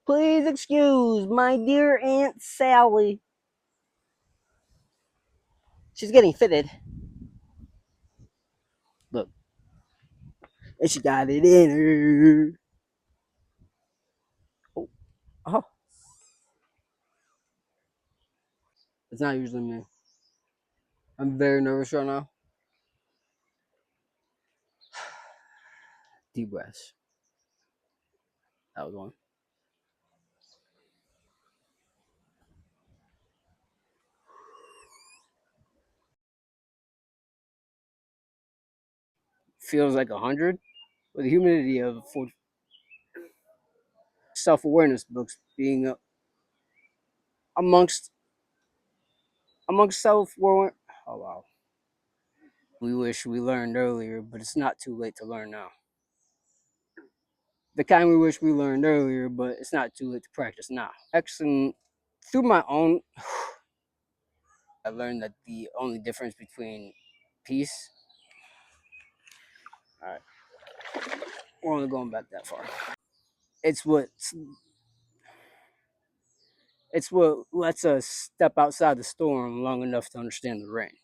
Please excuse my dear Aunt Sally. She's getting fitted. Look, and she got it in her. Oh, oh, it's not usually me. I'm very nervous right now. Deep breaths. That was one. Feels like 100 with the humidity of self-awareness books being amongst self-awareness. Oh wow. We wish we learned earlier, but it's not too late to learn now. The kind we wish we learned earlier, but it's not too late to practice now. Actually, through my own, I learned that the only difference between peace. All right, we're only going back that far. It's what it's what lets us step outside the storm long enough to understand the rain.